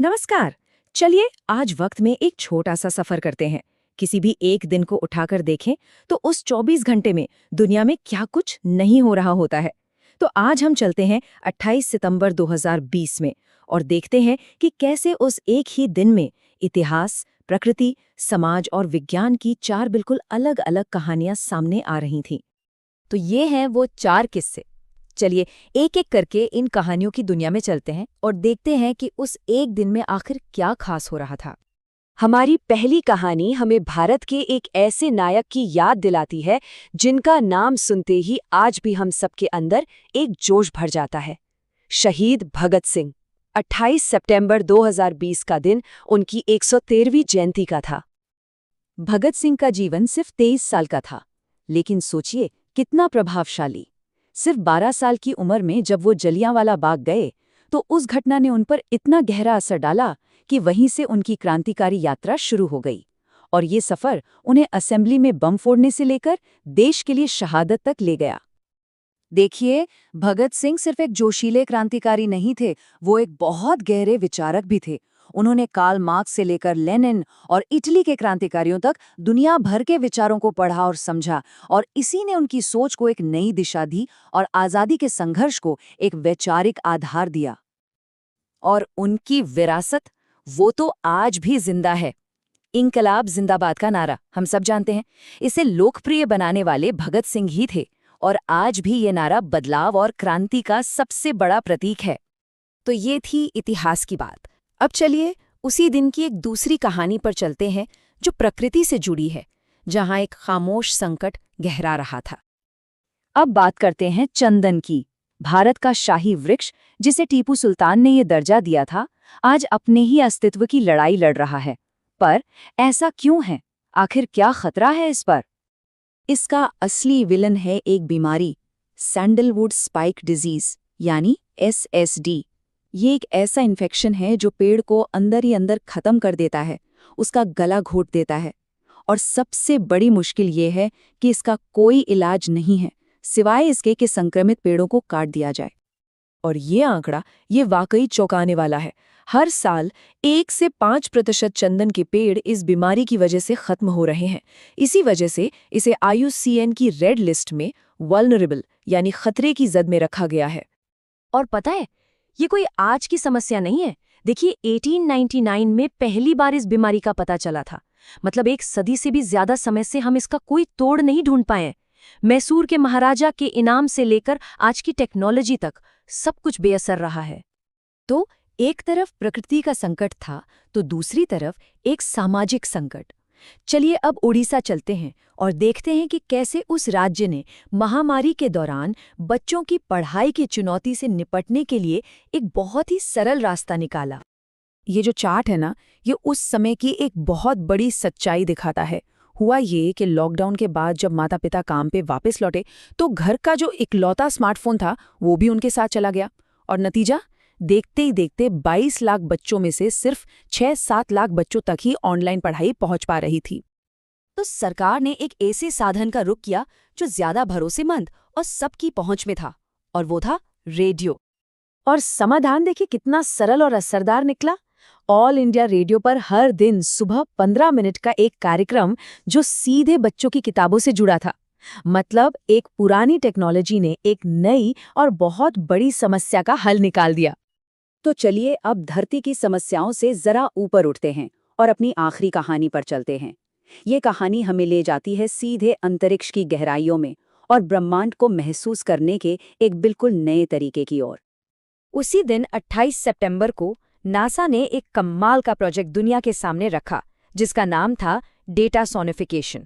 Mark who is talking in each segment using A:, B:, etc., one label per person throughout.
A: नमस्कार। चलिए आज वक्त में एक छोटा सा सफर करते हैं। किसी भी एक दिन को उठाकर देखें तो उस 24 घंटे में दुनिया में क्या कुछ नहीं हो रहा होता है। तो आज हम चलते हैं 28 सितंबर 2020 में और देखते हैं कि कैसे उस एक ही दिन में इतिहास, प्रकृति, समाज और विज्ञान की चार बिल्कुल अलग-अलग कहानियां सामने आ रही थीं।
B: तो ये हैं वो चार किस्से। चलिए एक एक करके इन कहानियों की दुनिया में चलते हैं और देखते हैं कि उस एक दिन में आखिर क्या खास हो रहा था।
C: हमारी पहली कहानी हमें भारत के एक ऐसे नायक की याद दिलाती है जिनका नाम सुनते ही आज भी हम सबके अंदर एक जोश भर जाता है। शहीद भगत सिंह। 28 सितंबर 2020 का दिन उनकी 113वीं जयंती का था।
B: भगत सिंह का जीवन सिर्फ 23 साल का था, लेकिन सोचिए कितना प्रभावशाली। सिर्फ 12 साल की उम्र में जब वो जलियांवाला बाग गए तो उस घटना ने उन पर इतना गहरा असर डाला कि वहीं से उनकी क्रांतिकारी यात्रा शुरू हो गई। और ये सफ़र उन्हें असेंबली में बम फोड़ने से लेकर देश के लिए शहादत तक ले गया। देखिए, भगत सिंह सिर्फ एक जोशीले क्रांतिकारी नहीं थे, वो एक बहुत गहरे विचारक भी थे। उन्होंने कार्ल मार्क्स से लेकर लेनिन और इटली के क्रांतिकारियों तक दुनिया भर के विचारों को पढ़ा और समझा, और इसी ने उनकी सोच को एक नई दिशा दी और आज़ादी के संघर्ष को एक वैचारिक आधार दिया। और उनकी विरासत, वो तो आज भी जिंदा है। इंकलाब जिंदाबाद का नारा हम सब जानते हैं। इसे लोकप्रिय बनाने वाले भगत सिंह ही थे, और आज भी ये नारा बदलाव और क्रांति का सबसे बड़ा प्रतीक है। तो ये थी इतिहास की बात। अब चलिए उसी दिन की एक दूसरी कहानी पर चलते हैं जो प्रकृति से जुड़ी है, जहां एक खामोश संकट गहरा रहा था। अब बात करते हैं चंदन की। भारत का शाही वृक्ष, जिसे टीपू सुल्तान ने ये दर्जा दिया था, आज अपने ही अस्तित्व की लड़ाई लड़ रहा है। पर ऐसा क्यों है? आखिर क्या खतरा है इस पर? इसका असली विलन है एक बीमारी, सैंडलवुड स्पाइक डिजीज यानी SSD। ये एक ऐसा इन्फेक्शन है जो पेड़ को अंदर ही अंदर खत्म कर देता है, उसका गला घोट देता है। और सबसे बड़ी मुश्किल ये है कि इसका कोई इलाज नहीं है, सिवाय इसके कि संक्रमित पेड़ों को काट दिया जाए।
A: और ये आंकड़ा ये वाकई चौंकाने वाला है। हर साल 1 से 5% चंदन के पेड़ इस बीमारी की वजह से खत्म हो रहे हैं। इसी वजह से इसे IUCN की रेड लिस्ट में वल्नरेबल यानी खतरे की जद में रखा गया है।
B: और पता है, ये कोई आज की समस्या नहीं है। देखिए 1899 में पहली बार इस बीमारी का पता चला था। मतलब एक सदी से भी ज्यादा समय से हम इसका कोई तोड़ नहीं ढूंढ पाए। मैसूर के महाराजा के इनाम से लेकर आज की टेक्नोलॉजी तक सब कुछ बेअसर रहा है। तो एक तरफ प्रकृति का संकट था, तो दूसरी तरफ एक सामाजिक संकट। चलिए अब उड़ीसा चलते हैं और देखते हैं कि कैसे उस राज्य ने महामारी के दौरान बच्चों की पढ़ाई की चुनौती से निपटने के लिए एक बहुत ही सरल रास्ता निकाला। ये जो चार्ट है ना, ये उस समय की एक बहुत बड़ी सच्चाई दिखाता है। हुआ ये कि लॉकडाउन के बाद जब माता पिता काम पे वापस लौटे तो घर का जो इकलौता स्मार्टफोन था वो भी उनके साथ चला गया। और नतीजा, देखते ही देखते 22 लाख बच्चों में से सिर्फ 6-7 लाख बच्चों तक ही ऑनलाइन पढ़ाई पहुंच पा रही थी। तो सरकार ने एक ऐसे साधन का रुख किया जो ज्यादा भरोसेमंद और सबकी पहुंच में था, और वो था रेडियो।
A: और समाधान देखिए कितना सरल और असरदार निकला। ऑल इंडिया रेडियो पर हर दिन सुबह 15 मिनट का एक कार्यक्रम जो सीधे बच्चों की किताबों से जुड़ा था। मतलब एक पुरानी टेक्नोलॉजी ने एक नई और बहुत बड़ी समस्या का हल निकाल दिया।
C: तो चलिए अब धरती की समस्याओं से जरा ऊपर उठते हैं और अपनी आखिरी कहानी पर चलते हैं। ये कहानी हमें ले जाती है सीधे अंतरिक्ष की गहराइयों में और ब्रह्मांड को महसूस करने के एक बिल्कुल नए तरीके की ओर।
B: उसी दिन 28 सितंबर को नासा ने एक कमाल का प्रोजेक्ट दुनिया के सामने रखा, जिसका नाम था डेटा सोनिफिकेशन।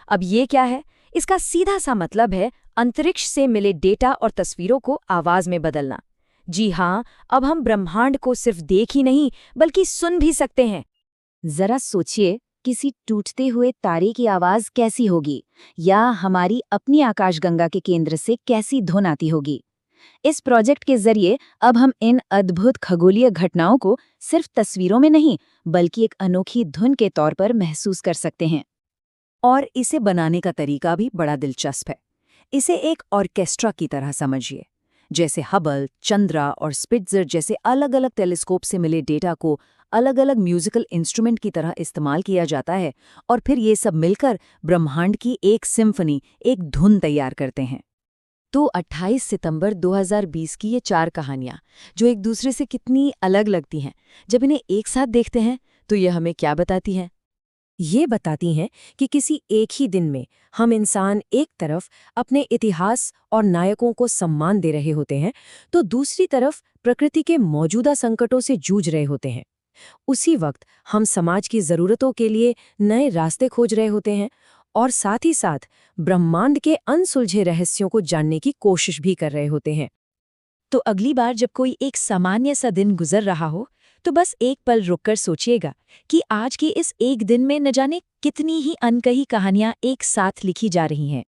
B: अब ये क्या है? इसका सीधा सा मतलब है अंतरिक्ष से मिले डेटा और तस्वीरों को आवाज में बदलना। जी हाँ, अब हम ब्रह्मांड को सिर्फ देख ही नहीं बल्कि सुन भी सकते हैं।
C: जरा सोचिए, किसी टूटते हुए तारे की आवाज कैसी होगी, या हमारी अपनी आकाशगंगा के केंद्र से कैसी धुन आती होगी। इस प्रोजेक्ट के जरिए अब हम इन अद्भुत खगोलीय घटनाओं को सिर्फ तस्वीरों में नहीं बल्कि एक अनोखी धुन के तौर पर महसूस कर सकते हैं।
B: और इसे बनाने का तरीका भी बड़ा दिलचस्प है। इसे एक ऑर्केस्ट्रा की तरह समझिए। जैसे हबल, चंद्रा और स्पिट्जर जैसे अलग-अलग टेलीस्कोप से मिले डेटा को अलग-अलग म्यूजिकल इंस्ट्रूमेंट की तरह इस्तेमाल किया जाता है और फिर ये सब मिलकर ब्रह्मांड की एक सिम्फनी, एक धुन तैयार करते हैं। तो 28 सितंबर 2020 की ये 4 कहानियां, जो एक दूसरे से कितनी अलग लगती हैं, जब इन्हें एक साथ देखते हैं तो ये हमें क्या बताती हैं?
A: ये बताती हैं कि किसी एक ही दिन में हम इंसान एक तरफ अपने इतिहास और नायकों को सम्मान दे रहे होते हैं, तो दूसरी तरफ प्रकृति के मौजूदा संकटों से जूझ रहे होते हैं। उसी वक्त हम समाज की जरूरतों के लिए नए रास्ते खोज रहे होते हैं और साथ ही साथ ब्रह्मांड के अनसुलझे रहस्यों को जानने की कोशिश भी कर रहे होते हैं।
B: तो अगली बार जब कोई एक सामान्य सा दिन गुजर रहा हो, तो बस एक पल रुककर सोचिएगा कि आज के इस एक दिन में न जाने कितनी ही अनकही कहानियां एक साथ लिखी जा रही हैं।